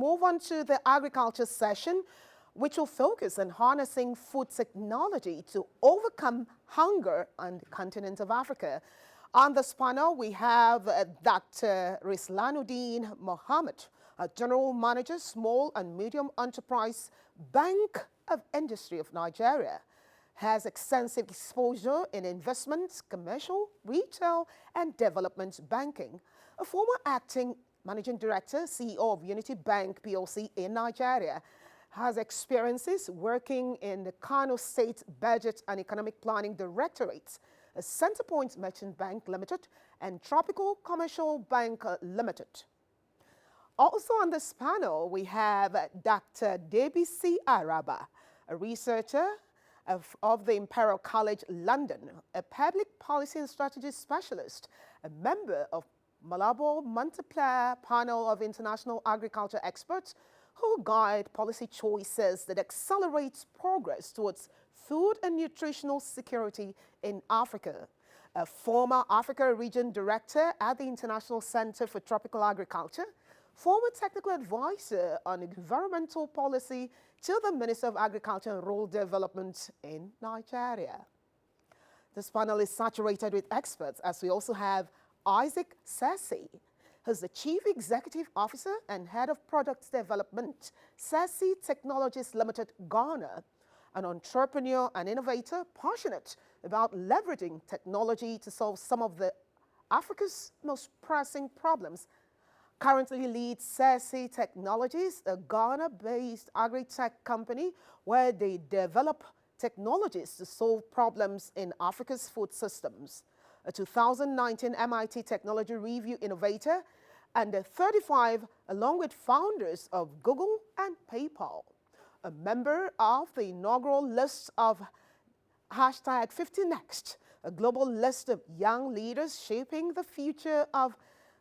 move on to the agriculture session, which will focus on harnessing food technology to overcome hunger on the continent of Africa. On this panel, we have Dr. Rislanudeen Muhammad, General Manager, Small and Medium Enterprise Bank of Industry of Nigeria. Has extensive exposure in investments, commercial, retail, and development banking. A former acting Managing Director, CEO of Unity Bank PLC in Nigeria, has experiences working in the Kano State Budget and Economic Planning Directorate, Centerpoint Merchant Bank Limited, and Tropical Commercial Bank Limited. Also on this panel, we have Dr. Debisi Araba, a researcher of the Imperial College, London, a public policy and strategy specialist, a member of Malabo Multiplier panel of international agriculture experts who guide policy choices that accelerates progress towards food and nutritional security in Africa. A former Africa Region Director at the International Center for Tropical Agriculture, former technical advisor on environmental policy to the Minister of Agriculture and Rural Development in Nigeria. This panel is saturated with experts, as we also have Isaac Sesi, who's the Chief Executive Officer and Head of Product Development, Sesi Technologies Limited, Ghana, an entrepreneur and innovator passionate about leveraging technology to solve some of Africa's most pressing problems. Currently leads Sesi Technologies, a Ghana-based agri-tech company where they develop technologies to solve problems in Africa's food systems. A 2019 MIT Technology Review Innovator, and a 35 along with founders of Google and PayPal. A member of the inaugural list of hashtag 50Next, a global list of young leaders shaping the future of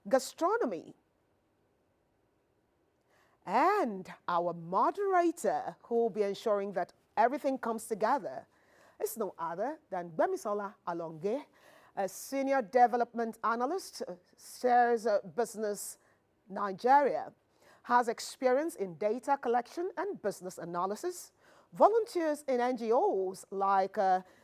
gastronomy. And our moderator, who will be ensuring that everything comes together, is no other than Gbemisola Alonge, a Senior Development Analyst, Stears Business, Nigeria. Has experience in data collection and business analysis, volunteers in NGOs like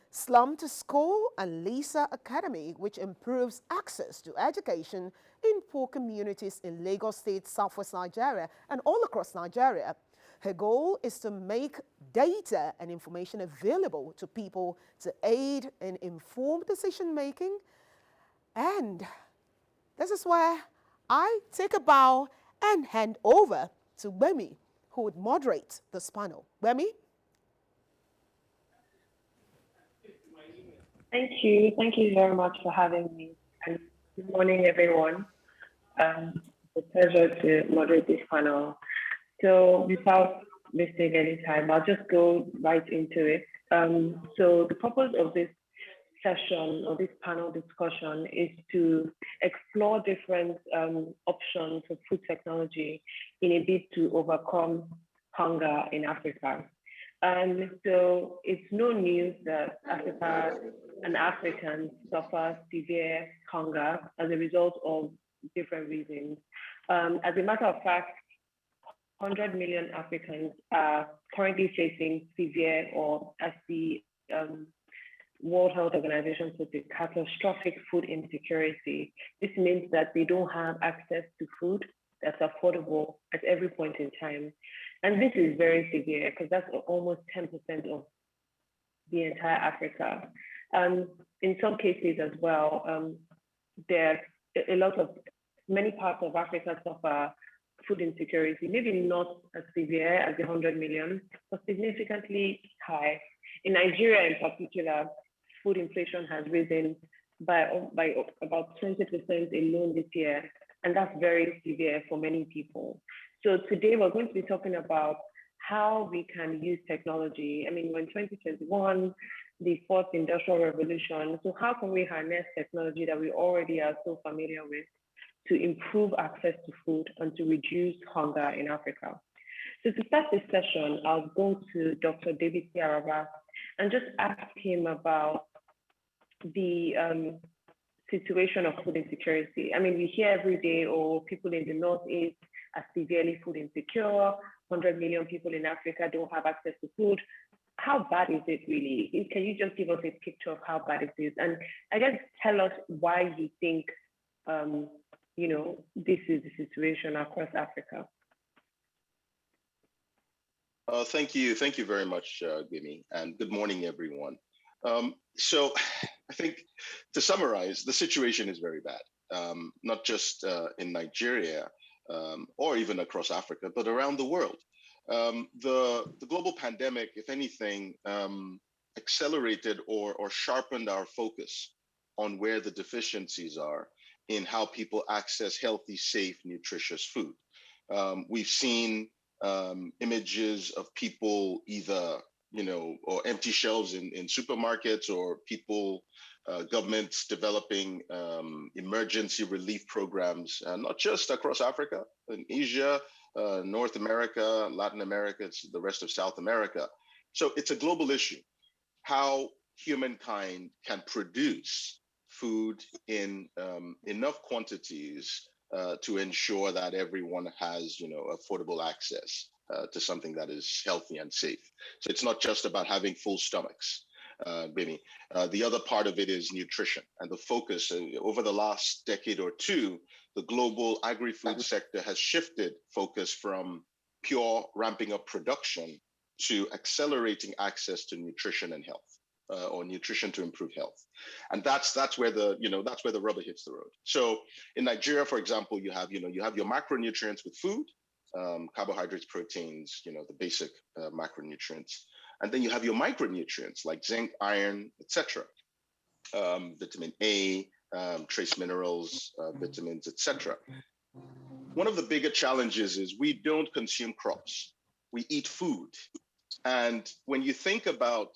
Slum to School and Lisa Academy, which improves access to education in poor communities in Lagos State, Southwest Nigeria, and all across Nigeria. Her goal is to make data and information available to people to aid in informed decision-making. And this is where I take a bow and hand over to Gbemi, who would moderate this panel. Gbemi? Thank you. Thank you very much for having me. And good morning, everyone. It's a pleasure to moderate this panel. So without wasting any time, I'll just go right into it. So the purpose of this session or this panel discussion is to explore different options for food technology in a bid to overcome hunger in Africa. And so it's no news that Africa and Africans suffer severe hunger as a result of different reasons. As a matter of fact, 100 million Africans are currently facing severe, or as the World Health Organization puts it, catastrophic food insecurity. This means that they don't have access to food that's affordable at every point in time. And this is very severe because that's almost 10% of the entire Africa. In some cases as well, there are many parts of Africa suffer food insecurity, maybe not as severe as the 100 million, but significantly high. In Nigeria in particular, food inflation has risen by about 20% alone this year, and that's very severe for many people. So today we're going to be talking about how we can use technology. I mean, we're in 2021, the fourth industrial revolution. So how can we harness technology that we already are so familiar with to improve access to food and to reduce hunger in Africa? So to start this session, I'll go to Dr. Debisi Araba and just ask him about the situation of food insecurity. I mean, we hear every day, or people in the Northeast are severely food insecure. 100 million people in Africa don't have access to food. How bad is it really? Can you just give us a picture of how bad it is? And I guess tell us why you think, this is the situation across Africa. Thank you very much, Gbemi, and good morning, everyone. So I think to summarize, the situation is very bad, not just in Nigeria or even across Africa, but around the world. The global pandemic, if anything, accelerated or sharpened our focus on where the deficiencies are in how people access healthy, safe, nutritious food. We've seen images of people either, or empty shelves in supermarkets, or people, governments developing emergency relief programs, not just across Africa, in Asia, North America, Latin America, it's the rest of South America. So it's a global issue, how humankind can produce food in enough quantities to ensure that everyone has, affordable access to something that is healthy and safe. So it's not just about having full stomachs, Gbemi. The other part of it is nutrition, and the focus over the last decade or two, the global agri-food sector has shifted focus from pure ramping up production to accelerating access to nutrition and health. Or nutrition to improve health, and that's where the rubber hits the road. So in Nigeria, for example, you have your macronutrients with food, carbohydrates, proteins, the basic macronutrients, and then you have your micronutrients like zinc, iron, etc., vitamin A, trace minerals, vitamins, etc. One of the bigger challenges is we don't consume crops; we eat food, and when you think about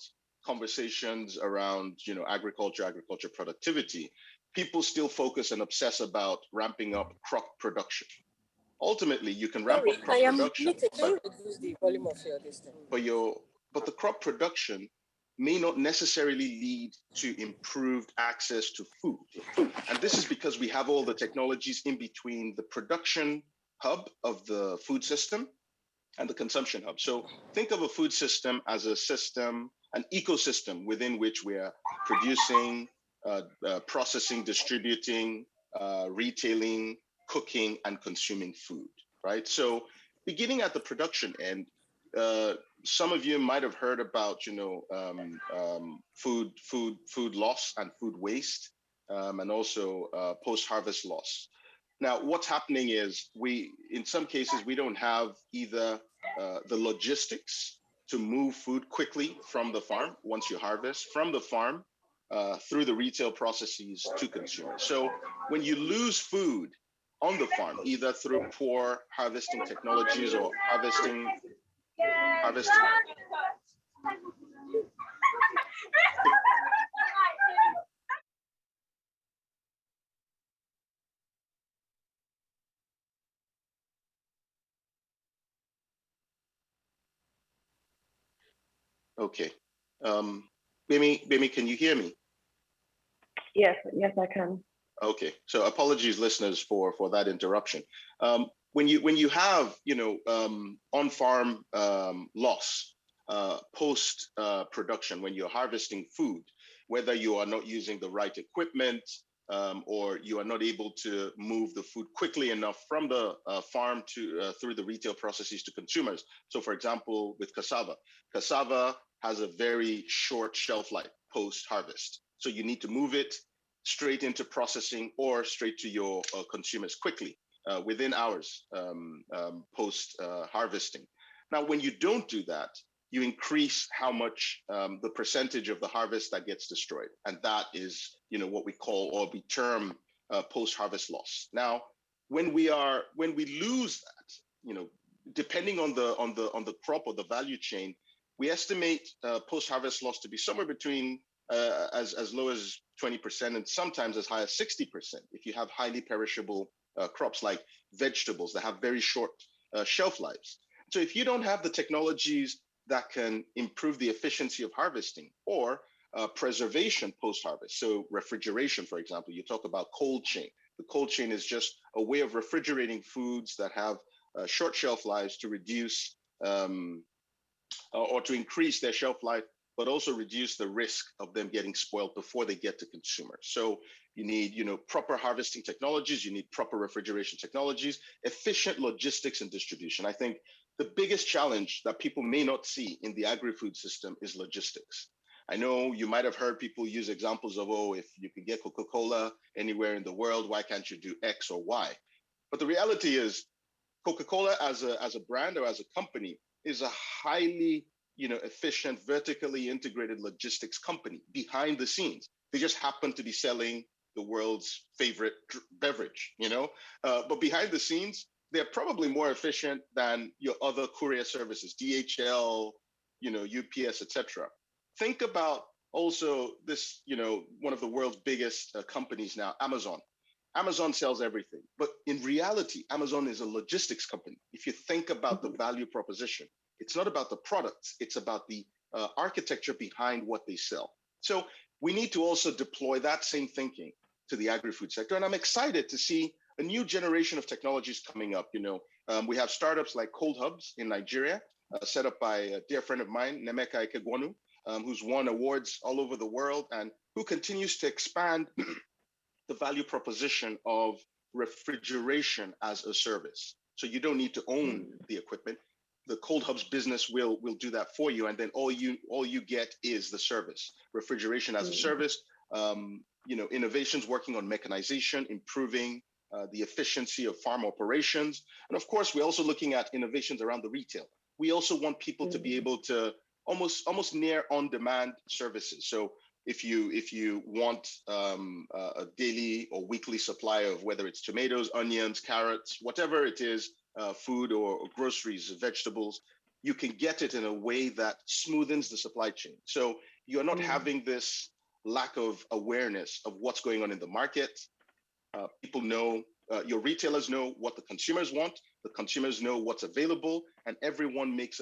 conversations around, agriculture productivity, people still focus and obsess about ramping up crop production. Ultimately, you can ramp up crop production, can you reduce the volume of your distance? But the crop production may not necessarily lead to improved access to food. And this is because we have all the technologies in between the production hub of the food system and the consumption hub. So think of a food system as a system, an ecosystem within which we are producing, processing, distributing, retailing, cooking, and consuming food, right? So beginning at the production end, some of you might have heard about, food loss and food waste, and also post-harvest loss. Now, what's happening is in some cases, we don't have either the logistics to move food quickly from the farm, once you harvest, from the farm through the retail processes to consumers. So when you lose food on the farm, either through poor harvesting technologies or harvesting. Okay. Gbemi, can you hear me? Yes, I can. Okay. So apologies, listeners, for that interruption. When you have on-farm loss post production, when you're harvesting food, whether you are not using the right equipment or you are not able to move the food quickly enough from the farm to through the retail processes to consumers. So, for example, with cassava has a very short shelf life post harvest. So you need to move it straight into processing or straight to your consumers quickly within hours post harvesting. Now, when you don't do that, you increase how much the percentage of the harvest that gets destroyed, and that is, what we call or we term post-harvest loss. Now, when we lose that, depending on the crop or the value chain, we estimate post-harvest loss to be somewhere between as low as 20% and sometimes as high as 60% if you have highly perishable crops like vegetables that have very short shelf lives. So if you don't have the technologies that can improve the efficiency of harvesting or preservation post-harvest, so refrigeration, for example, you talk about cold chain. The cold chain is just a way of refrigerating foods that have short shelf lives to reduce or to increase their shelf life, but also reduce the risk of them getting spoiled before they get to consumers. So you need, proper harvesting technologies, you need proper refrigeration technologies, efficient logistics and distribution. I think the biggest challenge that people may not see in the agri-food system is logistics. I know you might have heard people use examples of, oh, if you can get Coca-Cola anywhere in the world, why can't you do X or Y? But the reality is Coca-Cola as a brand or as a company is a highly efficient, vertically integrated logistics company behind the scenes. They just happen to be selling the world's favorite beverage, but behind the scenes, they're probably more efficient than your other courier services, DHL, UPS, etc. Think about also this, one of the world's biggest companies now, Amazon. Amazon sells everything, but in reality, Amazon is a logistics company. If you think about the value proposition, it's not about the products, it's about the architecture behind what they sell. So we need to also deploy that same thinking to the agri-food sector. And I'm excited to see a new generation of technologies coming up. We have startups like Cold Hubs in Nigeria, set up by a dear friend of mine, Nemeka Ikegwonu, who's won awards all over the world and who continues to expand the value proposition of refrigeration as a service. So you don't need to own the equipment. The Cold Hubs business will do that for you, and then all you get is the service. Refrigeration as a service. Innovations working on mechanization, improving the efficiency of farm operations, and of course, we're also looking at innovations around the retail. We also want people to be able to almost near on-demand services. So if you want a daily or weekly supply of whether it's tomatoes, onions, carrots, whatever it is, food or groceries, vegetables, you can get it in a way that smoothens the supply chain. So you're not having this lack of awareness of what's going on in the market. People know, your retailers know what the consumers want, the consumers know what's available, and everyone makes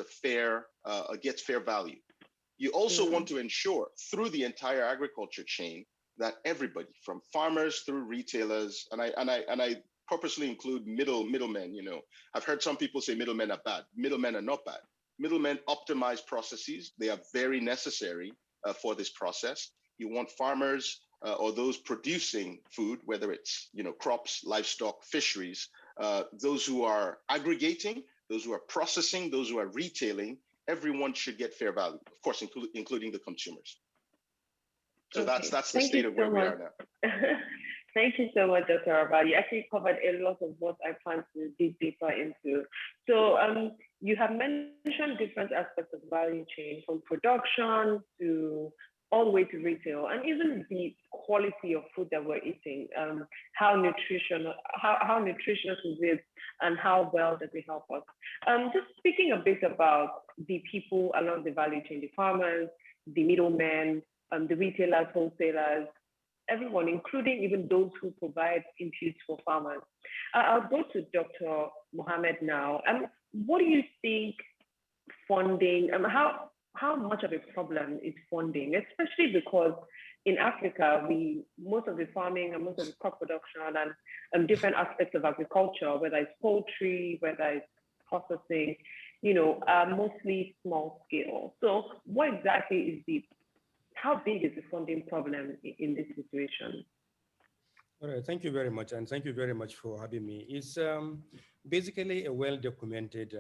gets fair value. You also want to ensure through the entire agriculture chain that everybody from farmers through retailers, and I purposely include middlemen. I've heard some people say middlemen are bad. Middlemen are not bad. Middlemen optimize processes. They are very necessary for this process. You want farmers or those producing food, whether it's crops, livestock, fisheries, those who are aggregating, those who are processing, those who are retailing. Everyone should get fair value, of course, including the consumers. So that's the state of where we are now. Thank you so much, Dr. Araba. You actually covered a lot of what I plan to dig deeper into. So you have mentioned different aspects of the value chain, from production to all the way to retail, and even the quality of food that we're eating, how nutritious is it, and how well does it help us. Just speaking a bit about the people along the value chain, the farmers, the middlemen, the retailers, wholesalers, everyone, including even those who provide inputs for farmers. I'll go to Dr. Muhammad now. What do you think funding, how much of a problem is funding, especially because in Africa, most of the farming and most of the crop production and different aspects of agriculture, whether it's poultry, whether it's processing, are mostly small scale. So what exactly is how big is the funding problem in this situation? All right, thank you very much. And thank you very much for having me. It's basically a well-documented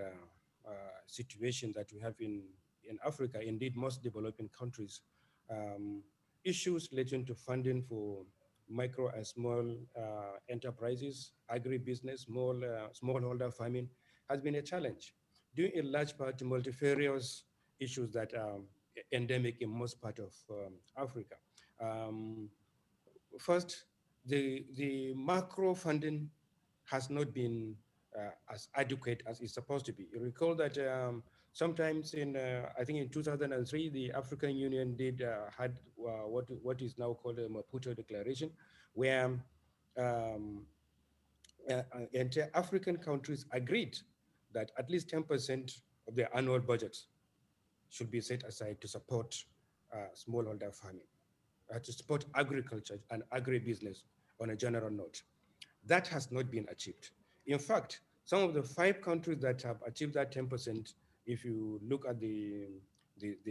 situation that we have in Africa, indeed most developing countries. Issues relating to funding for micro and small enterprises, agribusiness, smallholder farming has been a challenge, due in large part to multifarious issues that are endemic in most part of Africa. First, the macro funding has not been as adequate as it's supposed to be. You recall that sometimes I think in 2003, the African Union had what is now called a Maputo Declaration, where entire African countries agreed that at least 10% of their annual budgets should be set aside to support smallholder farming, to support agriculture and agribusiness on a general note. That has not been achieved. In fact, Some of the 5 countries that have achieved that 10%, if you look at the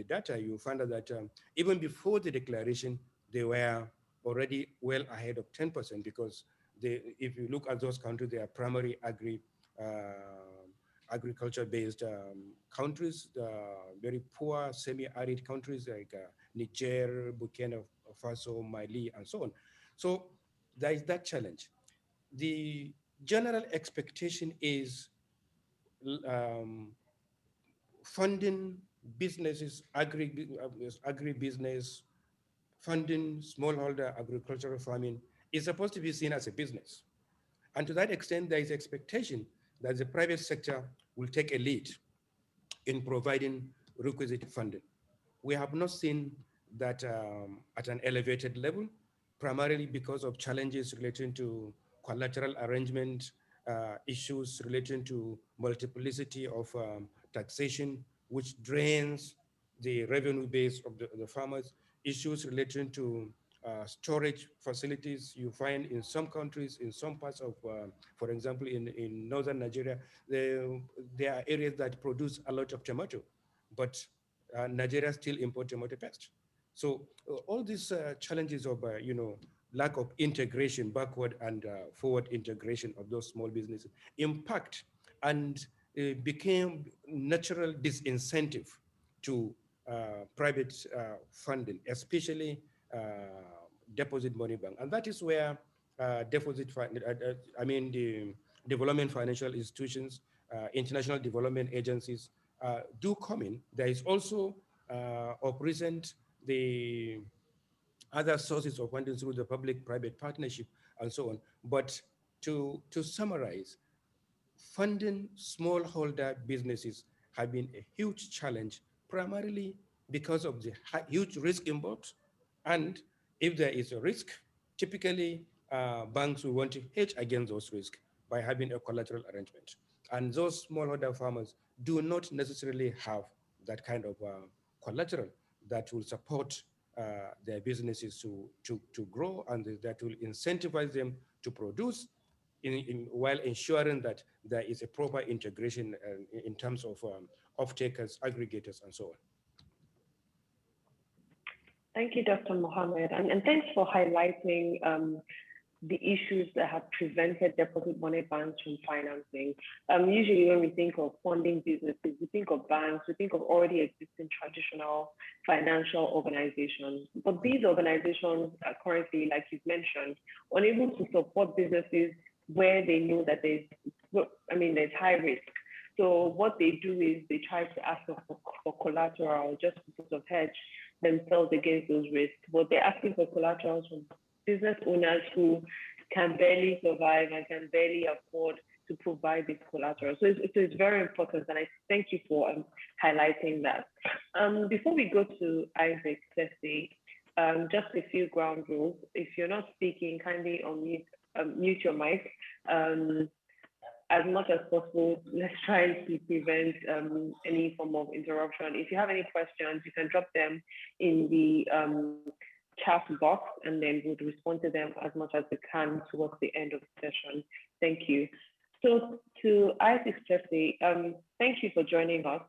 data, you find out that even before the declaration, they were already well ahead of 10% because if you look at those countries, they are primary agriculture-based countries, very poor, semi-arid countries like Niger, Burkina Faso, Mali, and so on. So there is that challenge. The general expectation is um, funding businesses, agribusiness, funding smallholder agricultural farming is supposed to be seen as a business. And to that extent, there is expectation that the private sector will take a lead in providing requisite funding. We have not seen that at an elevated level, primarily because of challenges relating to collateral arrangement, issues relating to multiplicity of taxation, which drains the revenue base of the farmers, issues relating to storage facilities. You find in some countries, in some parts of, for example, in northern Nigeria, there are areas that produce a lot of tomato, but Nigeria still import tomato paste. So all these challenges of, lack of integration, backward and forward integration of those small businesses impact and became natural disincentive to private funding, especially deposit money bank. And that is where the development financial institutions, international development agencies do come in. There is also of recent the other sources of funding through the public-private partnership and so on. But to summarize, funding smallholder businesses have been a huge challenge, primarily because of the huge risk involved. And if there is a risk, typically banks will want to hedge against those risks by having a collateral arrangement. And those smallholder farmers do not necessarily have that kind of collateral that will support their businesses to grow and that will incentivize them to produce while ensuring that there is a proper integration in terms of off-takers, aggregators, and so on. Thank you, Dr. Mohammed, and thanks for highlighting the issues that have prevented deposit money banks from financing. Usually when we think of funding businesses, we think of banks, we think of already existing traditional financial organizations. But these organizations are currently, like you've mentioned, unable to support businesses where they know that there's high risk. So what they do is they try to ask for collateral just to sort of hedge themselves against those risks. But they're asking for collateral from business owners who can barely survive and can barely afford to provide this collateral. So it's very important, and I thank you for highlighting that. Before we go to Isaac, Sesi, just a few ground rules. If you're not speaking, kindly mute your mic. As much as possible, let's try to prevent any form of interruption. If you have any questions, you can drop them in the chat box, and then we'll respond to them as much as we can towards the end of the session. Thank you. So to Isaac Sesi, thank you for joining us.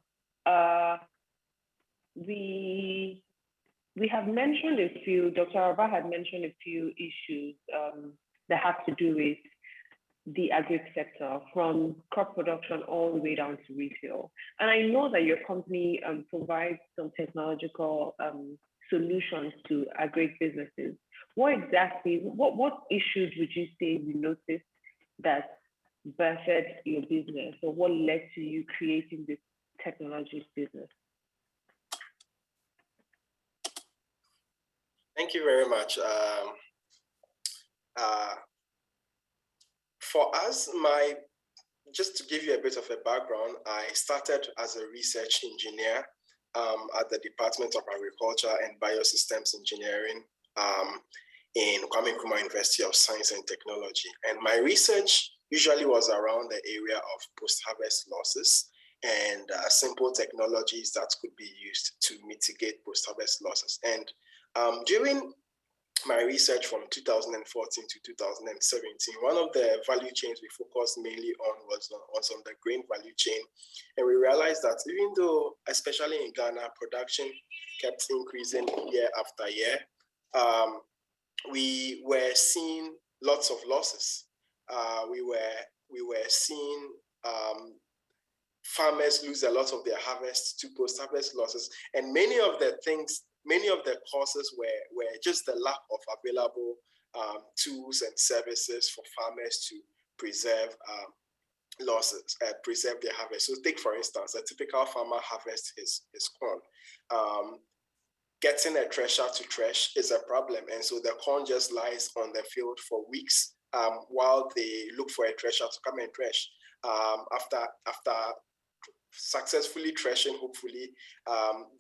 We have mentioned a few, Dr. Araba had mentioned a few issues that have to do with the agri sector, from crop production all the way down to retail. And I know that your company provides some technological solutions to agri businesses. What issues would you say you noticed that birthed your business, or what led to you creating this technology business? Thank you very much. For us, just to give you a bit of a background, I started as a research engineer at the Department of Agriculture and Biosystems Engineering in Kwame Nkrumah University of Science and Technology. And my research usually was around the area of post-harvest losses and simple technologies that could be used to mitigate post-harvest losses. And during my research from 2014 to 2017, one of the value chains we focused mainly on was on the grain value chain. And we realized that even though, especially in Ghana, production kept increasing year after year, we were seeing lots of losses. We were seeing farmers lose a lot of their harvest to post-harvest losses. And many of the causes were just the lack of available tools and services for farmers to preserve preserve their harvest. So take, for instance, a typical farmer harvests his corn. Getting a thresher to thresh is a problem. And so the corn just lies on the field for weeks while they look for a thresher to come and thresh. After successfully threshing, hopefully,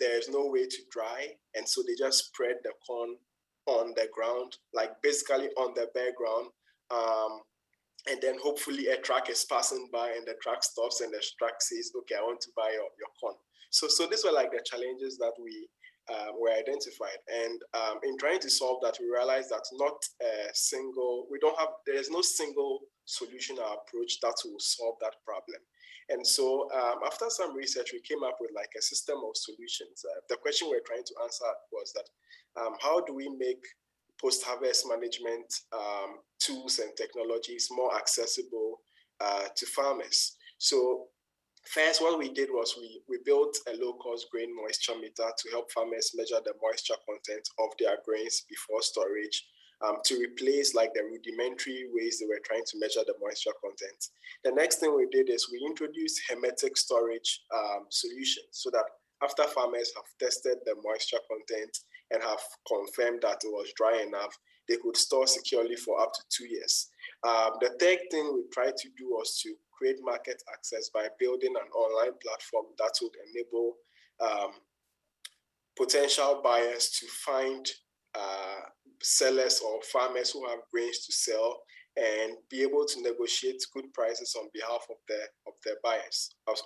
there's no way to dry. And so they just spread the corn on the ground, like basically on the bare ground. And then hopefully a truck is passing by and the truck stops and the truck says, okay, I want to buy your corn. So these were like the challenges that we were identified. And in trying to solve that, we realized that there's no single solution or approach that will solve that problem. And so after some research, we came up with like a system of solutions. The question we're trying to answer was that how do we make post-harvest management tools and technologies more accessible to farmers? So first, what we did was we built a low-cost grain moisture meter to help farmers measure the moisture content of their grains before storage, to replace like the rudimentary ways they were trying to measure the moisture content. The next thing we did is we introduced hermetic storage solutions so that after farmers have tested the moisture content and have confirmed that it was dry enough, they could store securely for up to 2 years. The third thing we tried to do was to create market access by building an online platform that would enable potential buyers to find sellers or farmers who have grains to sell and be able to negotiate good prices on behalf of the buyers, on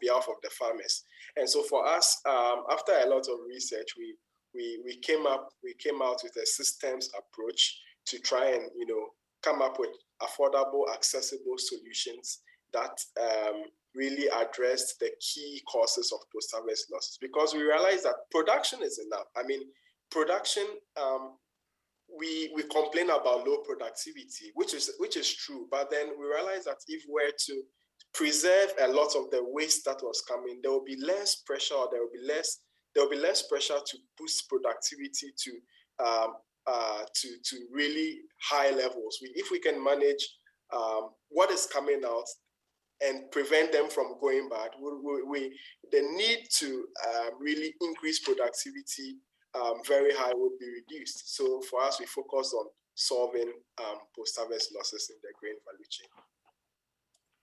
behalf of the farmers. And so for us, after a lot of research, we came out with a systems approach to try and come up with affordable, accessible solutions that really addressed the key causes of post-harvest losses. Because we realized that production is enough. I mean, production, we complain about low productivity, which is true. But then we realized that if we were to preserve a lot of the waste that was coming, there will be less pressure, or there will be less pressure to boost productivity to really high levels. If we can manage what is coming out and prevent them from going bad, the need to really increase productivity very high would be reduced. So for us, we focus on solving post-harvest losses in the grain value chain.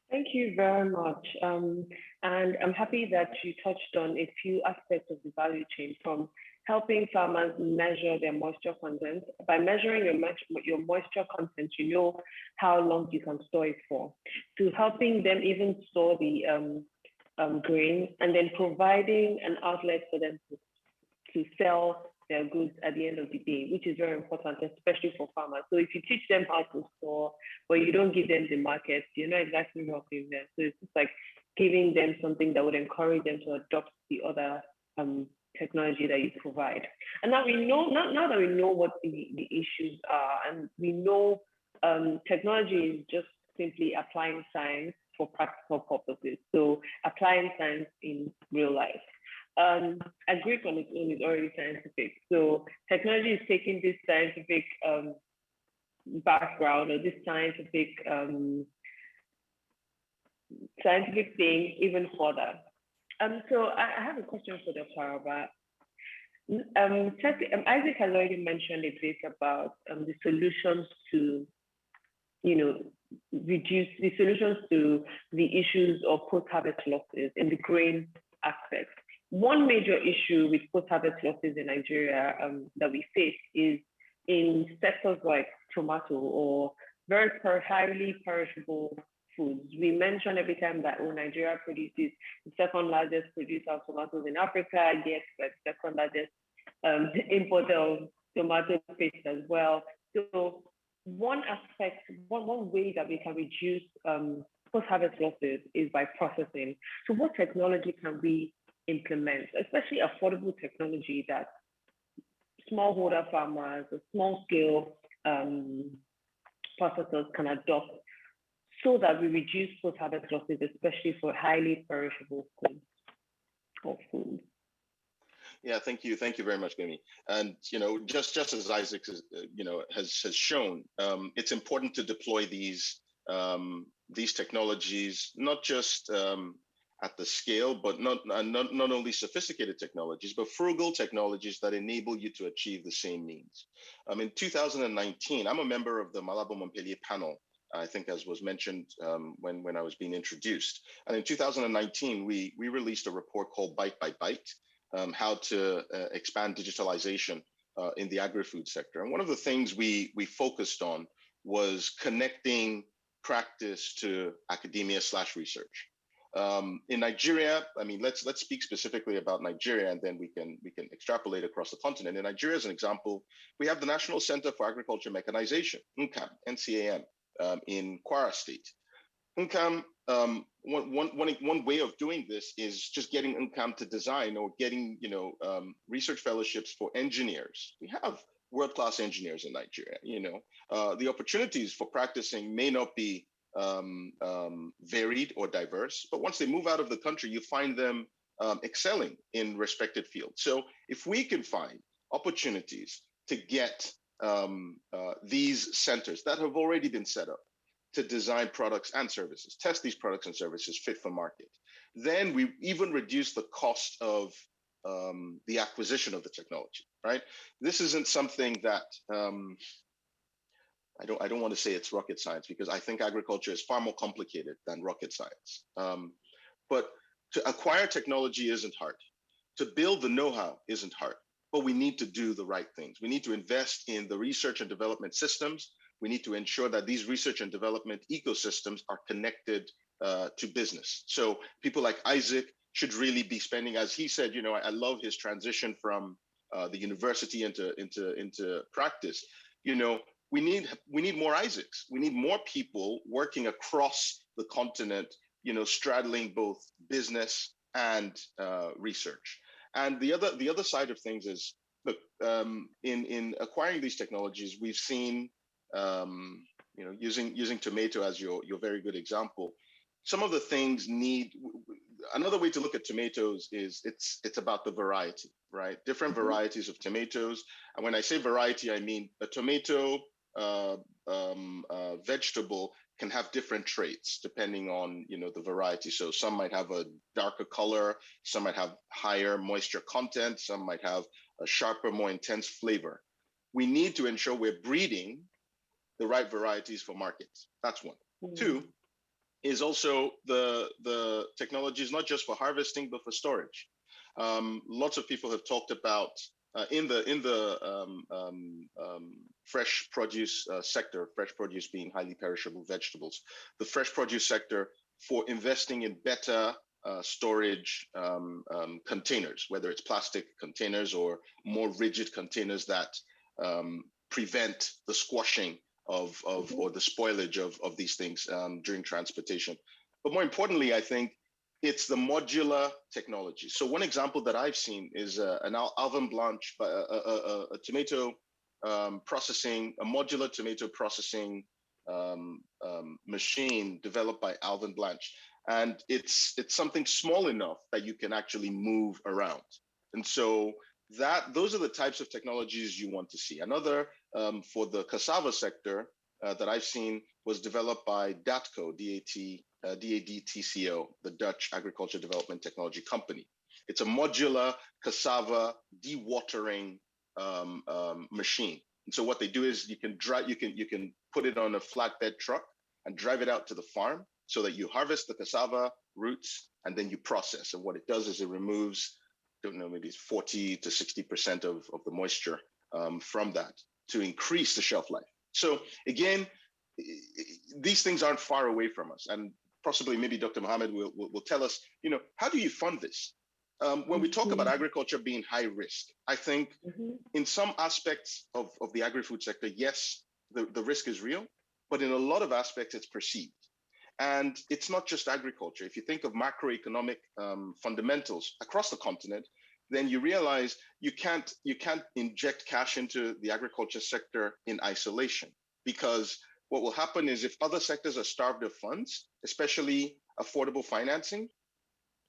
Thank you very much. And I'm happy that you touched on a few aspects of the value chain, from helping farmers measure their moisture content. By measuring your moisture content, you know how long you can store it for, to helping them even store the grain, and then providing an outlet for them to sell their goods at the end of the day, which is very important, especially for farmers. So if you teach them how to store, but you don't give them the market, you're not exactly helping them. So it's just like giving them something that would encourage them to adopt the other technology that you provide. And now we know, now that we know what the issues are, and we know technology is just simply applying science for practical purposes. So applying science in real life. Agric on its own is already scientific. So technology is taking this scientific background, or this scientific thing even further. So I have a question for Dr. Araba. Isaac has already mentioned a bit about the solutions to, reduce the solutions to the issues of post-harvest losses in the grain aspect. One major issue with post-harvest losses in Nigeria that we face is in sectors like tomato or very highly perishable foods. We mention every time that Nigeria produces the second largest producer of tomatoes in Africa, yet the second largest importer tomato paste as well. So one aspect, one way that we can reduce post-harvest losses is by processing. So what technology can we implement, especially affordable technology that smallholder farmers or small-scale processors can adopt so that we reduce post-harvest losses, especially for highly perishable goods or food? Yeah, thank you very much, Gbemi. And just as Isaac has shown, it's important to deploy these technologies not just at the scale, but not only sophisticated technologies, but frugal technologies that enable you to achieve the same means. In 2019, I'm a member of the Malabo Montpellier panel, I think, as was mentioned when I was being introduced. And in 2019, we released a report called Bite by Bite, how to expand digitalization in the agri-food sector. And one of the things we focused on was connecting practice to academia/research. In Nigeria, let's speak specifically about Nigeria, and then we can extrapolate across the continent. In Nigeria, as an example, we have the National Center for Agriculture Mechanization, NCAM, in Kwara State. NCAM, one way of doing this is just getting NCAM to design or getting research fellowships for engineers. We have world-class engineers in Nigeria. The opportunities for practicing may not be varied or diverse, but once they move out of the country, you find them excelling in respected fields. So if we can find opportunities to get these centers that have already been set up to design products and services, test these products and services fit for market, then we even reduce the cost of the acquisition of the technology, right? This isn't something that I don't want to say it's rocket science, because I think agriculture is far more complicated than rocket science. But to acquire technology isn't hard. To build the know-how isn't hard, but we need to do the right things. We need to invest in the research and development systems. We need to ensure that these research and development ecosystems are connected to business. So people like Isaac should really be spending, as he said, I love his transition from the university into practice. We need more Isaacs. We need more people working across the continent, straddling both business and research. And the other side of things is, look, in acquiring these technologies, we've seen, using tomato as your very good example, some of the things another way to look at tomatoes is it's about the variety, right? Different varieties of tomatoes. And when I say variety, I mean a tomato vegetable can have different traits depending on the variety. So some might have a darker color, some might have higher moisture content, some might have a sharper, more intense flavor. We need to ensure we're breeding the right varieties for markets. That's one. Two is also the technologies, not just for harvesting, but for storage. Lots of people have talked about in the fresh produce sector, fresh produce being highly perishable vegetables, the fresh produce sector, for investing in better storage containers, whether it's plastic containers or more rigid containers that prevent the squashing or the spoilage of these things during transportation. But more importantly, I think it's the modular technology. So one example that I've seen is an Alvin Blanche, a tomato processing, a modular tomato processing machine developed by Alvin Blanche. And it's something small enough that you can actually move around. And so those are the types of technologies you want to see. Another for the cassava sector that I've seen was developed by DATCO, DADTCO, the Dutch Agriculture Development Technology Company. It's a modular cassava dewatering machine. And so what they do is you can put it on a flatbed truck and drive it out to the farm so that you harvest the cassava roots and then you process. And what it does is it removes, maybe it's 40 to 60% of the moisture from that to increase the shelf life. So again, these things aren't far away from us. And possibly maybe Dr. Muhammad will tell us, how do you fund this? when we talk about agriculture being high risk, I think in some aspects of the agri-food sector, yes, the risk is real, but in a lot of aspects, it's perceived. And it's not just agriculture. If you think of macroeconomic fundamentals across the continent, then you realize you can't inject cash into the agriculture sector in isolation, because what will happen is if other sectors are starved of funds, especially affordable financing,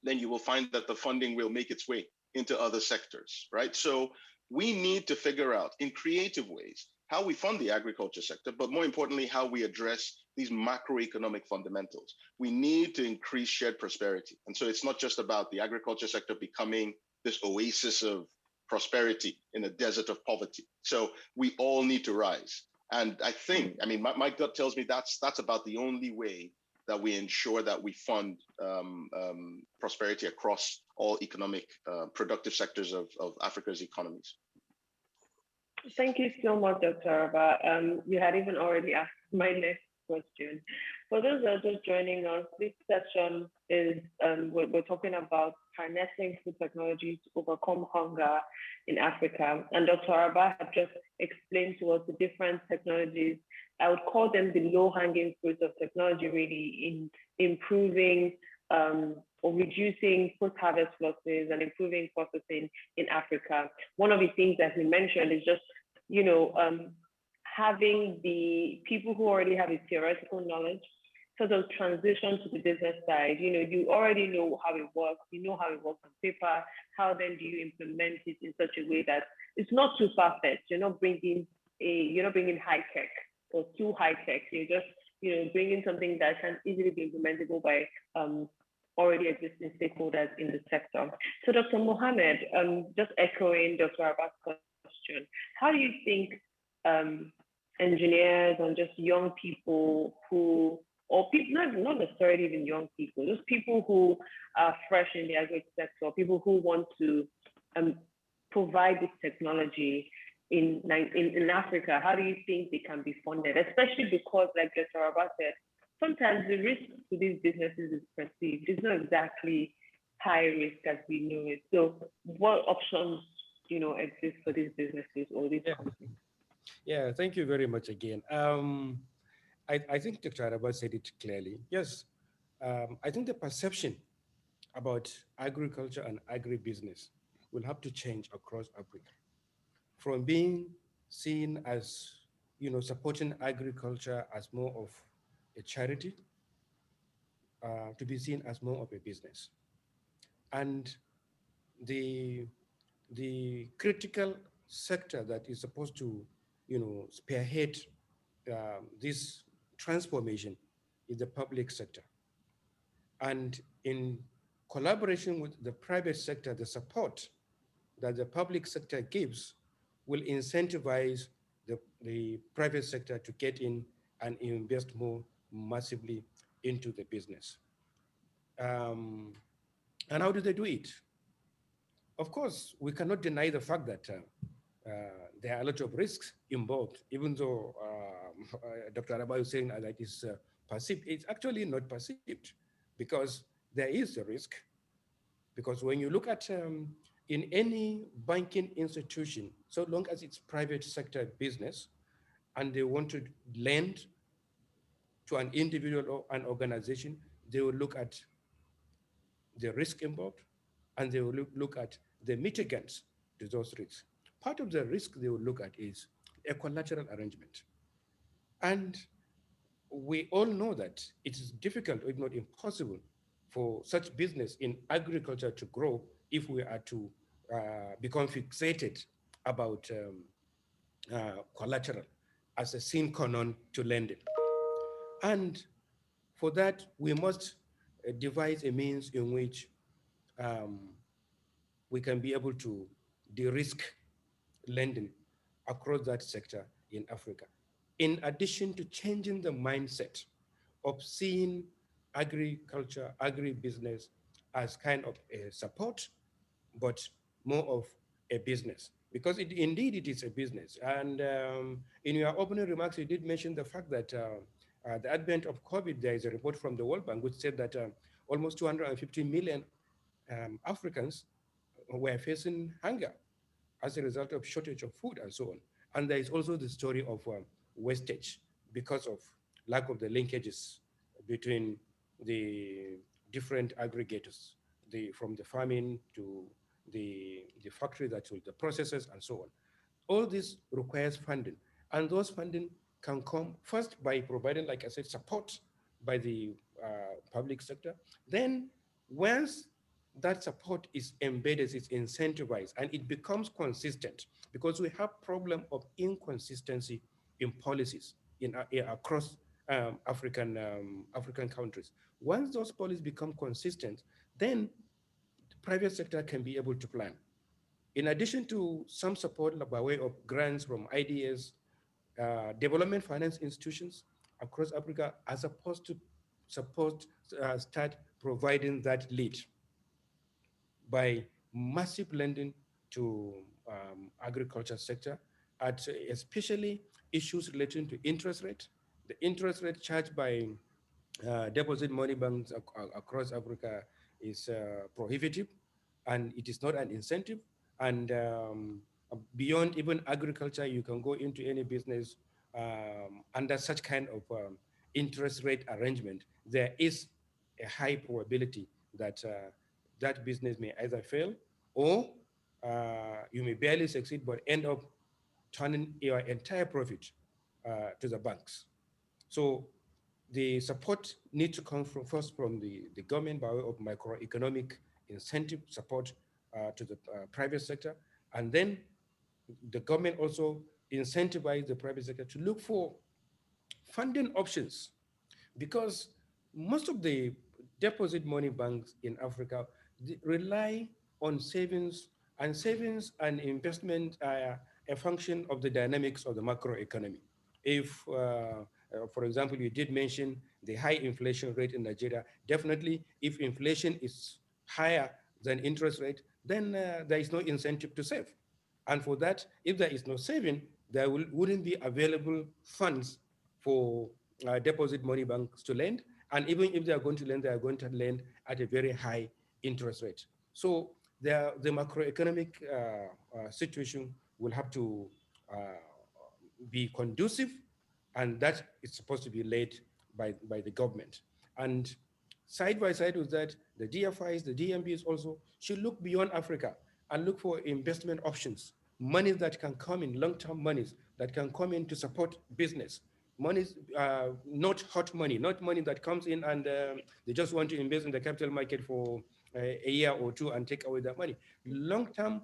then you will find that the funding will make its way into other sectors, right? So we need to figure out in creative ways how we fund the agriculture sector, but more importantly, how we address these macroeconomic fundamentals. We need to increase shared prosperity. And so it's not just about the agriculture sector becoming this oasis of prosperity in a desert of poverty. So we all need to rise. And I think, I mean, my gut tells me that's about the only way that we ensure that we fund prosperity across all economic productive sectors of Africa's economies. Thank you so much, Dr. Araba. You had even already asked my next question. For those that are just joining us, this session is, we're talking about harnessing food technology to overcome hunger in Africa. And Dr. Araba had just explained to us the different technologies. I would call them the low-hanging fruits of technology, really, in improving or reducing post-harvest losses and improving processing in Africa. One of the things that he mentioned is just, having the people who already have a theoretical knowledge sort of transition to the business side. You already know how it works. You know how it works on paper. How then do you implement it in such a way that it's not too far-fetched? You're not bringing high tech or too high tech. You're just bringing something that can easily be implementable by already existing stakeholders in the sector. So Dr. Mohammed, just echoing Dr. Araba's question, how do you think engineers and just young people who, or people, not necessarily even young people, just people who are fresh in the agri sector, people who want to provide this technology in Africa, how do you think they can be funded? Especially because, like Dr. Araba said, sometimes the risk to these businesses is perceived. It's not exactly high risk as we know it. So what options, exist for these businesses or these companies? Yeah, thank you very much again. I think Dr. Araba said it clearly. Yes, I think the perception about agriculture and agribusiness will have to change across Africa. From being seen as, supporting agriculture as more of a charity, to be seen as more of a business. And the critical sector that is supposed to, spearhead this transformation is the public sector. And in collaboration with the private sector, the support that the public sector gives will incentivize the private sector to get in and invest more massively into the business. And how do they do it? Of course, we cannot deny the fact that there are a lot of risks involved, even though Dr. Araba is saying that it's perceived. It's actually not perceived because there is a risk. Because when you look at in any banking institution, so long as it's private sector business and they want to lend to an individual or an organization, they will look at the risk involved and they will look at the mitigants to those risks. Part of the risk they will look at is a collateral arrangement. And we all know that it is difficult, if not impossible, for such business in agriculture to grow if we are to become fixated about collateral as a sine qua non to lending. And for that, we must devise a means in which we can be able to de-risk lending across that sector in Africa. In addition to changing the mindset of seeing agriculture, agribusiness as kind of a support, but more of a business. Because indeed it is a business. And in your opening remarks, you did mention the fact that the advent of COVID, there is a report from the World Bank which said that almost 250 million Africans were facing hunger as a result of shortage of food and so on. And there is also the story of wastage because of lack of the linkages between the different aggregators, from the farming to the factory that will the processes and so on. All this requires funding, and those funding can come first by providing, like I said, support by the public sector. Then once that support is embedded, it's incentivized, and it becomes consistent, because we have problem of inconsistency in policies across African countries. Once those policies become consistent, then the private sector can be able to plan. In addition to some support by way of grants from IDS, development finance institutions across Africa are supposed to start providing that lead by massive lending to agriculture sector, at especially issues relating to interest rate. The interest rate charged by deposit money banks across Africa is prohibitive, and it is not an incentive. And beyond even agriculture, you can go into any business under such kind of interest rate arrangement. There is a high probability that that business may either fail, or you may barely succeed but end up turning your entire profit to the banks. So the support needs to come from first from the government by way of microeconomic incentive support to the private sector, and then the government also incentivize the private sector to look for funding options, because most of the deposit money banks in Africa rely on savings, and savings and investment are a function of the dynamics of the macroeconomy. If, for example, you did mention the high inflation rate in Nigeria, definitely if inflation is higher than interest rate, then there is no incentive to save. And for that, if there is no saving, there wouldn't be available funds for deposit money banks to lend. And even if they are going to lend, they are going to lend at a very high interest rate. So the macroeconomic situation will have to be conducive, and that is supposed to be led by the government. And side by side with that, the DFIs, the DMBs also should look beyond Africa and look for investment options, money that can come in, long-term monies that can come in to support business. Monies, not hot money, not money that comes in and they just want to invest in the capital market for a year or two and take away that money. Long-term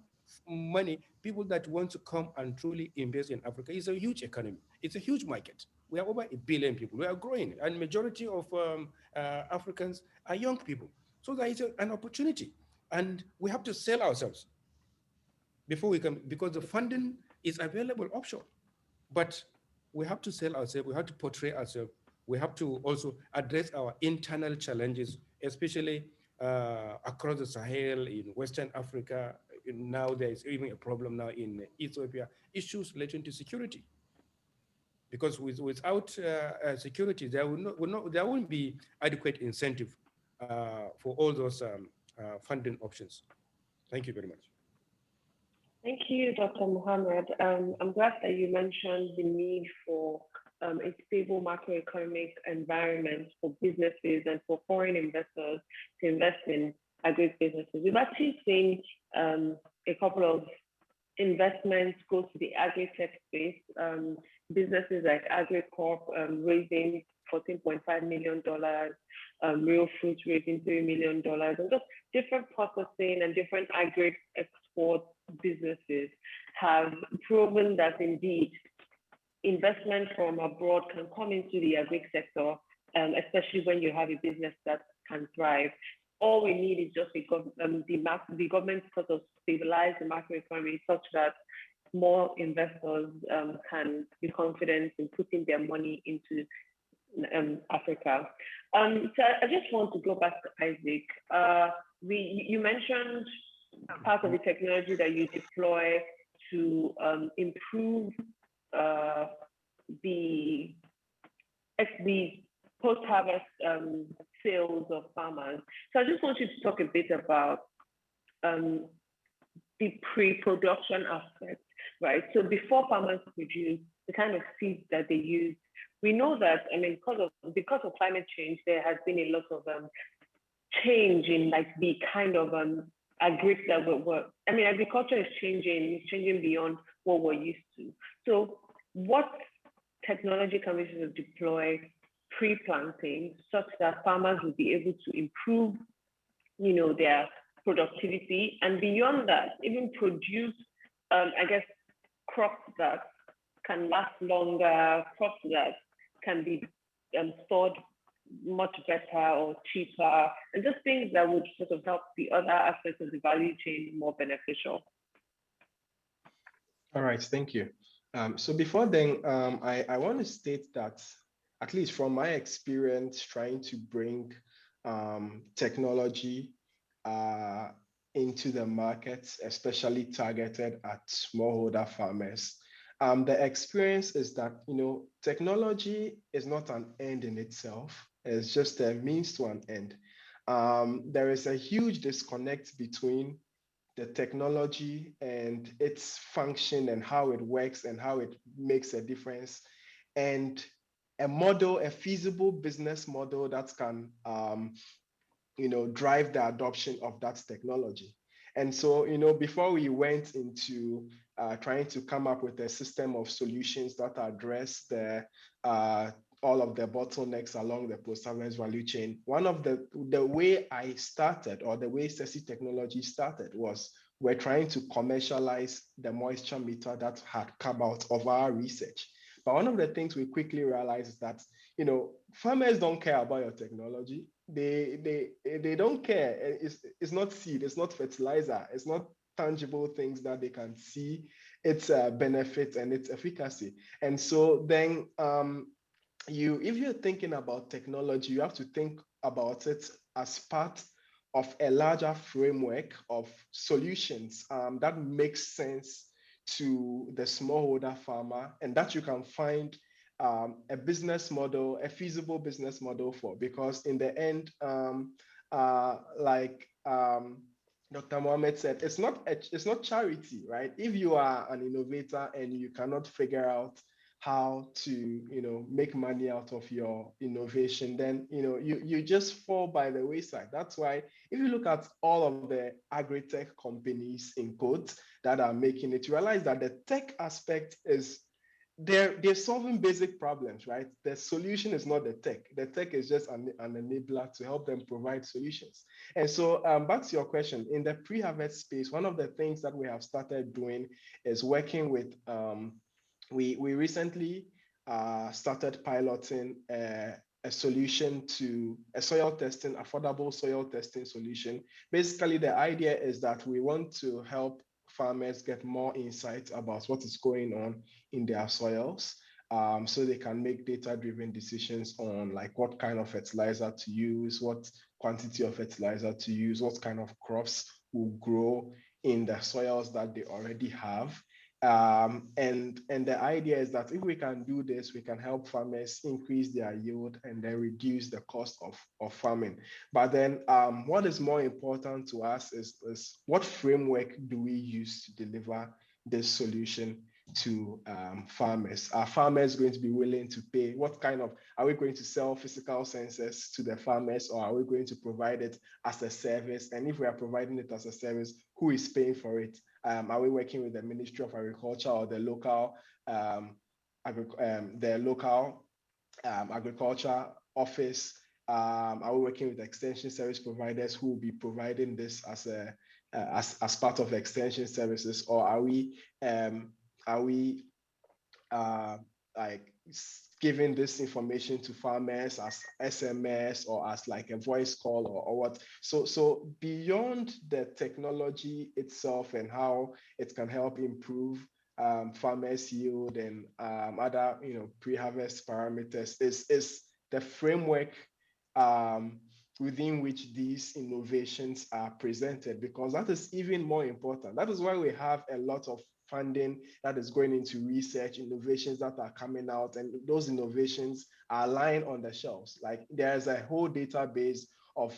money, people that want to come and truly invest in Africa. Is a huge economy. It's a huge market. We are over 1 billion people. We are growing, and majority of Africans are young people. So there is an opportunity, and we have to sell ourselves before we can, because the funding is available offshore. But we have to sell ourselves, we have to portray ourselves, we have to also address our internal challenges, especially across the Sahel, in Western Africa. Now there is even a problem now in Ethiopia, issues relating to security. Because without security, there won't be adequate incentive for all those funding options. Thank you very much. Thank you, Dr. Muhammad. I'm glad that you mentioned the need for a stable macroeconomic environment for businesses and for foreign investors to invest in agri-businesses. We've actually seen a couple of investments go to the agri-tech space. Businesses like AgriCorp raising $14.5 million, Real Fruit raising $3 million, and just different processing and different agri-export businesses have proven that indeed investment from abroad can come into the agri sector, especially when you have a business that can thrive. All we need is just the government sort of stabilize the macroeconomy such that more investors can be confident in putting their money into Africa. So I just want to go back to Isaac. You mentioned part of the technology that you deploy to improve the post-harvest sales of farmers. So I just want you to talk a bit about the pre-production aspect, right? So before farmers produce the kind of seeds that they use, we know that, I mean, because of climate change, there has been a lot of change in like the kind of agric that agriculture is changing. It's changing beyond what we're used to. So what technology can we sort of deploy pre-planting such that farmers will be able to improve, their productivity, and beyond that, even produce, crops that can last longer, crops that can be stored much better or cheaper, and just things that would sort of help the other aspects of the value chain more beneficial. All right, thank you. So before then, I want to state that, at least from my experience trying to bring technology into the markets, especially targeted at smallholder farmers, the experience is that, technology is not an end in itself. It's just a means to an end. There is a huge disconnect between the technology and its function and how it works and how it makes a difference, and a feasible business model that can, drive the adoption of that technology. And so, before we went into trying to come up with a system of solutions that address all of the bottlenecks along the post-harvest value chain, one of the way I started, or the way Sesi technology started, was we're trying to commercialize the moisture meter that had come out of our research. But one of the things we quickly realized is that, farmers don't care about your technology. They don't care. It's not seed, it's not fertilizer, it's not tangible things that they can see its benefits and its efficacy. And so then if you're thinking about technology, you have to think about it as part of a larger framework of solutions that makes sense to the smallholder farmer, and that you can find a business model, a feasible business model for. Because in the end, Dr. Mohammed said, it's not charity, right? If you are an innovator and you cannot figure out how to make money out of your innovation, then you just fall by the wayside. That's why if you look at all of the agri-tech companies in quotes that are making it, you realize that the tech aspect is they're solving basic problems, right? The solution is not the tech. The tech is just an enabler to help them provide solutions. And so back to your question, in the pre-harvest space, one of the things that we have started doing is working with we recently started piloting a solution to a affordable soil testing solution. Basically, the idea is that we want to help farmers get more insight about what is going on in their soils, so they can make data-driven decisions on like what kind of fertilizer to use, what quantity of fertilizer to use, what kind of crops will grow in the soils that they already have. And the idea is that if we can do this, we can help farmers increase their yield and then reduce the cost of farming. But then what is more important to us is what framework do we use to deliver this solution to farmers? Are farmers going to be willing to pay? Are we going to sell physical sensors to the farmers, or are we going to provide it as a service? And if we are providing it as a service, who is paying for it? Are we working with the Ministry of Agriculture or the local agriculture office? Are we working with extension service providers who will be providing this as part of extension services, or are we giving this information to farmers as SMS or as like a voice call or what? So beyond the technology itself and how it can help improve farmers' yield and other pre-harvest parameters is the framework within which these innovations are presented, because that is even more important. That is why we have a lot of funding that is going into research, innovations that are coming out, and those innovations are lying on the shelves. Like there's a whole database of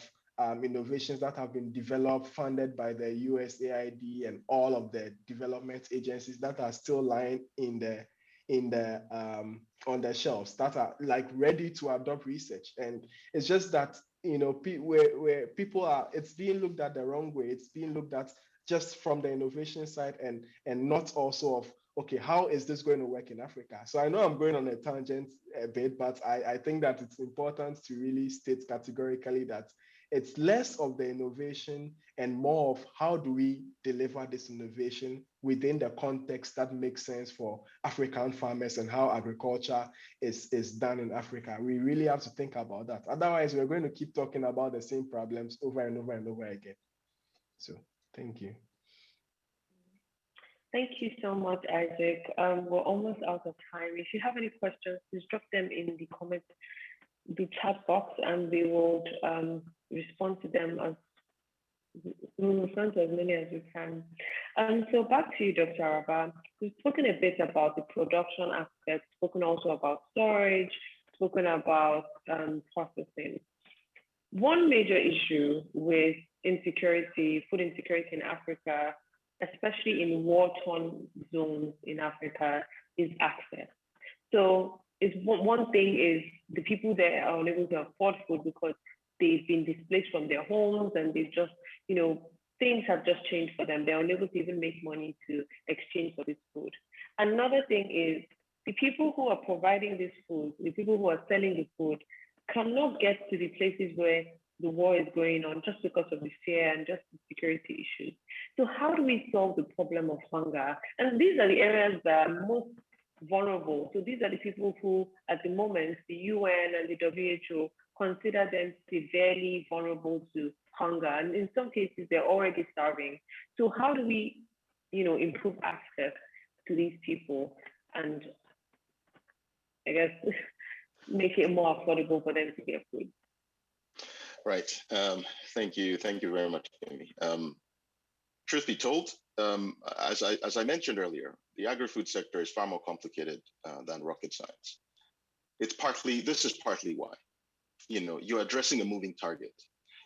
innovations that have been developed, funded by the USAID and all of the development agencies that are still lying on the shelves that are like ready to adopt research. And it's just that, where people are, it's being looked at the wrong way. It's being looked at just from the innovation side and not also of, okay, how is this going to work in Africa? So I know I'm going on a tangent a bit, but I think that it's important to really state categorically that it's less of the innovation and more of how do we deliver this innovation within the context that makes sense for African farmers and how agriculture is done in Africa. We really have to think about that. Otherwise, we're going to keep talking about the same problems over and over and over again. So thank you. Thank you so much, Isaac. We're almost out of time. If you have any questions, please drop them in the chat box, and we will respond to them we'll respond to as many as we can. So back to you, Dr. Araba. We've spoken a bit about the production aspect, spoken also about storage, spoken about processing. One major issue with insecurity, food insecurity in Africa, especially in war-torn zones in Africa, is access. So one thing is the people there are unable to afford food because they've been displaced from their homes and they've just, things have just changed for them. They're unable to even make money to exchange for this food. Another thing is the people who are providing this food, the people who are selling the food, cannot get to the places where the war is going on just because of the fear and just the security issues. So how do we solve the problem of hunger? And these are the areas that are most vulnerable. So these are the people who, at the moment, the UN and the WHO consider them severely vulnerable to hunger. And in some cases, they're already starving. So how do we, improve access to these people and, I guess, make it more affordable for them to get food? Right. Thank you. Thank you very much, Amy. Truth be told, as I mentioned earlier, the agri-food sector is far more complicated than rocket science. This is partly why. You're addressing a moving target.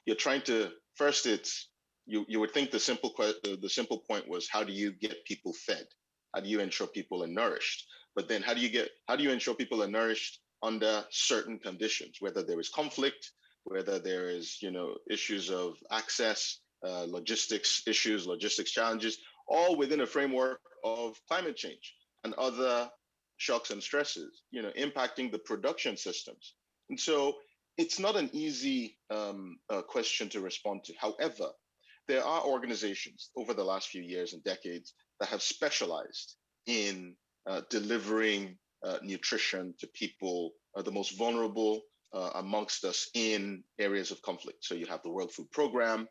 You're trying to, first you would think the simple point was, how do you get people fed? How do you ensure people are nourished? But then how do you ensure people are nourished under certain conditions, whether there is conflict, whether there is, issues of access, logistics issues, logistics challenges, all within a framework of climate change and other shocks and stresses, impacting the production systems. And so it's not an easy question to respond to. However, there are organizations over the last few years and decades that have specialized in delivering nutrition to people, the most vulnerable amongst us in areas of conflict. So you have the World Food Program,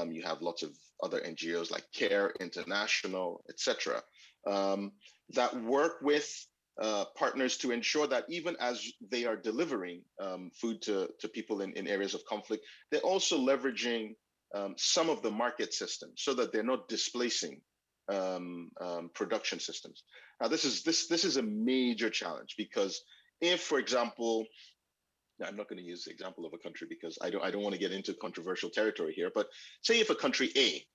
you have lots of other NGOs like CARE International, etc., that work with partners to ensure that even as they are delivering food to people in areas of conflict, they're also leveraging some of the market systems so that they're not displacing production systems. Now, this is a major challenge because if, for example, I'm not going to use the example of a country because I don't want to get into controversial territory here, but say if a country A,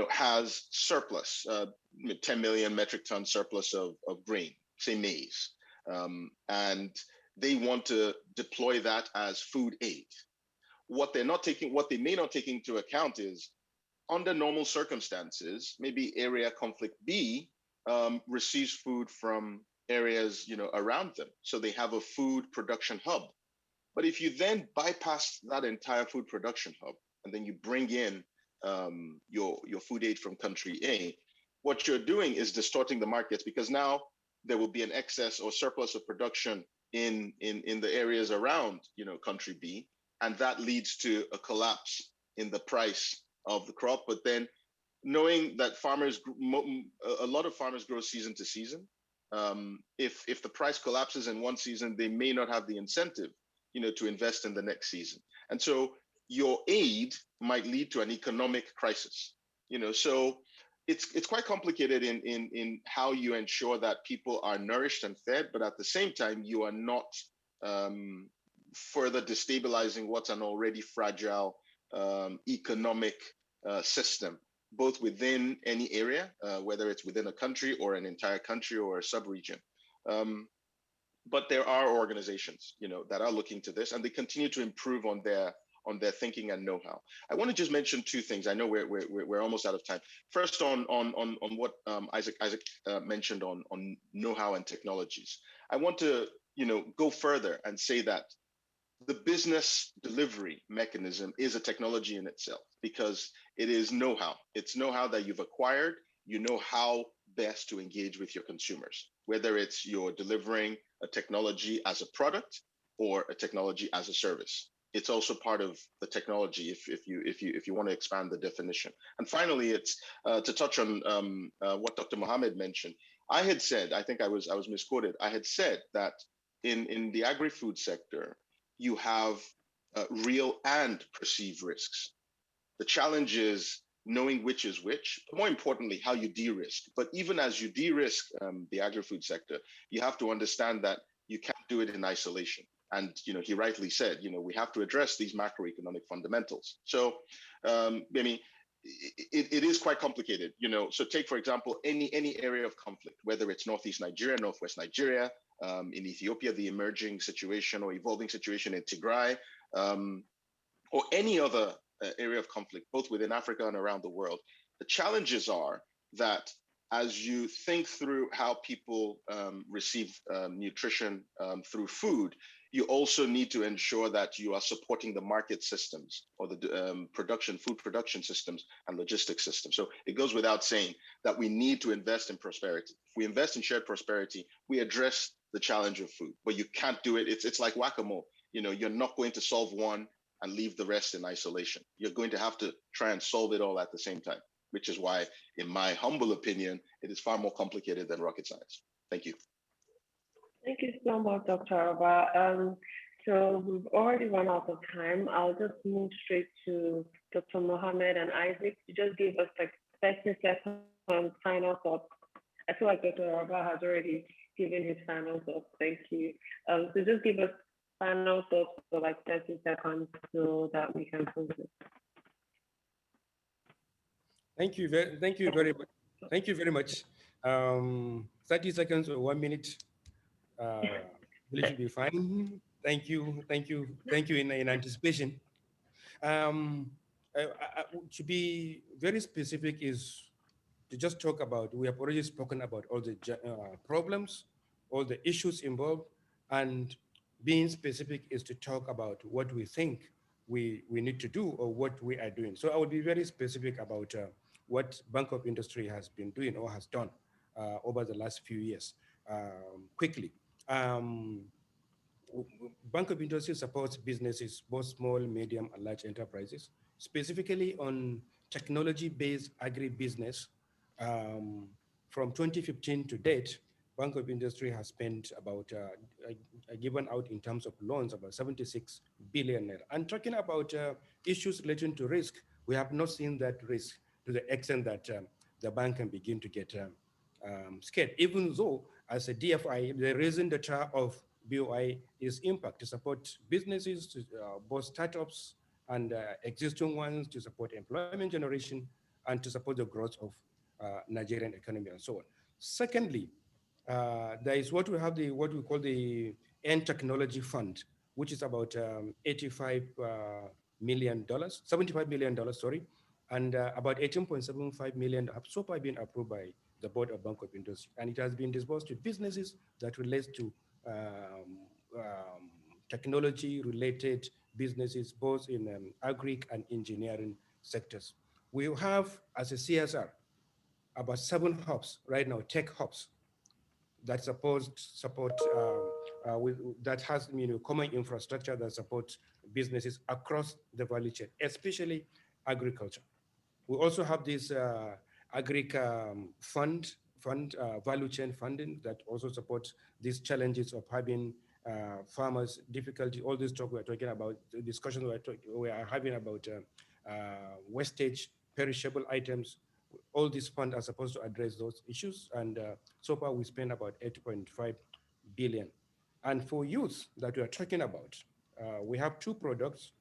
has surplus, 10 million metric ton surplus of grain, say maize, and they want to deploy that as food aid. What they may not take into account is, under normal circumstances, maybe area conflict B receives food from areas around them, so they have a food production hub. But if you then bypass that entire food production hub and then you bring in your food aid from country A, what you're doing is distorting the markets, because now there will be an excess or surplus of production in the areas around country B, and that leads to a collapse in the price of the crop. But then, knowing that a lot of farmers grow season to season, if the price collapses in one season, they may not have the incentive to invest in the next season. And so your aid might lead to an economic crisis. So it's quite complicated in how you ensure that people are nourished and fed, but at the same time, you are not further destabilizing what's an already fragile economic system, both within any area, whether it's within a country or an entire country or a sub-region. But there are organizations, that are looking to this, and they continue to improve on their thinking and know-how. I want to just mention two things. I know we're almost out of time. First, on what Isaac mentioned on know-how and technologies. I want to go further and say that the business delivery mechanism is a technology in itself, because it is know-how. It's know-how that you've acquired. You know how best to engage with your consumers, whether it's you're delivering a technology as a product or a technology as a service. It's also part of the technology if you want to expand the definition. And finally, it's to touch on what Dr. Muhammad mentioned. I had said, I think I was misquoted. I had said that in the agri-food sector, you have real and perceived risks. The challenge is knowing which is which, but more importantly, how you de-risk. But even as you de-risk the agri-food sector, you have to understand that you can't do it in isolation. And he rightly said, we have to address these macroeconomic fundamentals. So, it is quite complicated. So take, for example, any area of conflict, whether it's Northeast Nigeria, Northwest Nigeria, in Ethiopia, the emerging situation or evolving situation in Tigray, or any other area of conflict, both within Africa and around the world. The challenges are that as you think through how people receive nutrition through food, you also need to ensure that you are supporting the market systems or the food production systems and logistics systems. So it goes without saying that we need to invest in prosperity. If we invest in shared prosperity, we address the challenge of food, but you can't do it. It's like whack-a-mole. You're not going to solve one and leave the rest in isolation. You're going to have to try and solve it all at the same time, which is why, in my humble opinion, it is far more complicated than rocket science. Thank you. Thank you so much, Dr. Araba. So we've already run out of time. I'll just move straight to Dr. Mohammed and Isaac to just give us like 30 seconds final thoughts. I feel like Dr. Araba has already given his final thoughts. Thank you. So just give us final thoughts for like 30 seconds so that we can close it. Thank you very much. Thank you very much. 30 seconds or 1 minute will be fine. Thank you in anticipation. To be very specific is to just talk about, we have already spoken about all the problems, all the issues involved, and being specific is to talk about what we think we need to do or what we are doing. So I will be very specific about what Bank of Industry has been doing or has done over the last few years. Quickly, Bank of Industry supports businesses, both small, medium, and large enterprises, specifically on technology-based agribusiness. From 2015 to date, Bank of Industry has spent about, given out in terms of loans, about 76 billion naira. And talking about issues relating to risk, we have not seen that risk to the extent that the bank can begin to get scared, even though as a DFI, the reason the charter of BOI is impact to support businesses, to, both startups and existing ones, to support employment generation and to support the growth of Nigerian economy and so on. Secondly, there is what we have what we call the End Technology Fund, which is about $75 million, sorry, and about 18.75 million have so far been approved by the Board of Bank of Industry, and it has been disbursed to businesses that relates to technology-related businesses, both in agri and engineering sectors. We have, as a CSR, about 7 hubs right now, tech hubs, that that has common infrastructure that supports businesses across the value chain, especially agriculture. We also have this agric fund value chain funding that also supports these challenges of having farmers difficulty. All this talk we're talking about, the discussion we are having about wastage, perishable items. All these funds are supposed to address those issues, and so far we spent about 8.5 billion. And for youth that we are talking about, we have 2 products.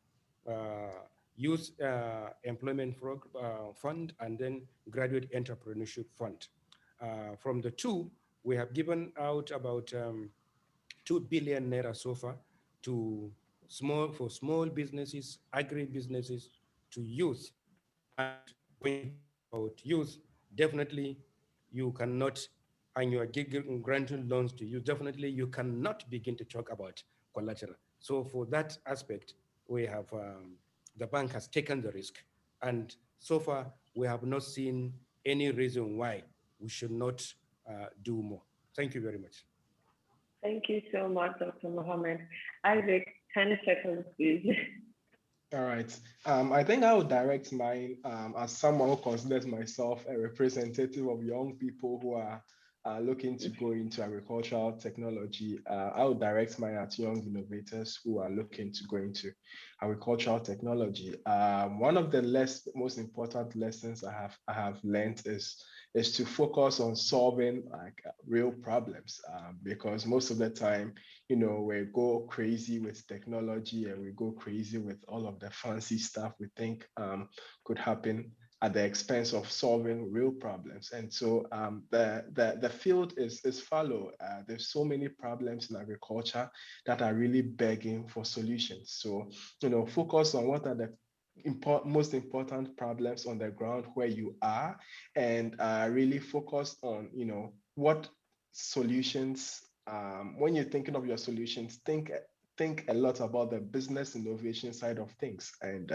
Youth Employment Fund, and then Graduate Entrepreneurship Fund. From the two, we have given out about 2 billion naira so far to small businesses, agri businesses, to youth. And when you talk about youth, definitely you cannot, and you are granting loans to youth, definitely you cannot begin to talk about collateral. So for that aspect, we have the bank has taken the risk, and so far we have not seen any reason why we should not do more. Thank you very much. Thank you so much, Dr. Mohammed. Isaac, 10 seconds, please. All right. I think I would direct mine as someone who considers myself a representative of young people who are looking to go into agricultural technology. I would direct mine at young innovators who are looking to go into agricultural technology. One of the most important lessons I have learned is to focus on solving like real problems, because most of the time, you know, we go crazy with technology and we go crazy with all of the fancy stuff we think could happen at the expense of solving real problems. And so the field is fallow. There's so many problems in agriculture that are really begging for solutions. So, you know, focus on what are the most important problems on the ground where you are, and really focus on, you know, what solutions, when you're thinking of your solutions, think a lot about the business innovation side of things, and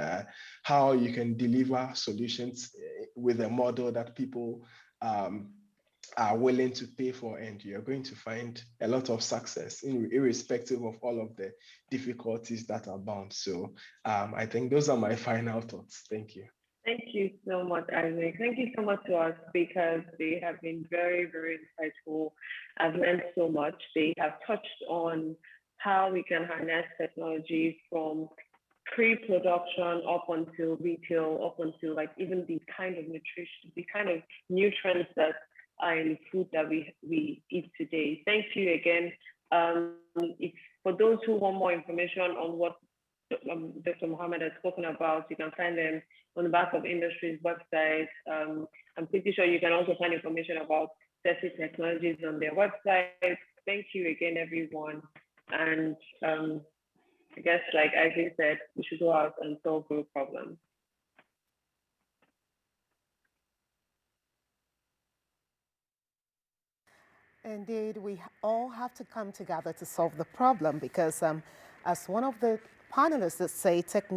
how you can deliver solutions with a model that people are willing to pay for, and you're going to find a lot of success irrespective of all of the difficulties that are bound. So I think those are my final thoughts. Thank you. Thank you so much, Isaac. Thank you so much to our speakers. They have been very, very insightful. I've learned so much. They have touched on how we can harness technology from pre-production up until retail, up until like even the kind of nutrition, the kind of nutrients that are in food that we eat today. Thank you again. If, for those who want more information on what Dr. Mohammed has spoken about, you can find them on the back of industry's website. I'm pretty sure you can also find information about Sesi Technologies on their website. Thank you again, everyone. And I guess, like Isaac said, we should go out and solve real problems. Indeed, we all have to come together to solve the problem because, as one of the panelists that say, technology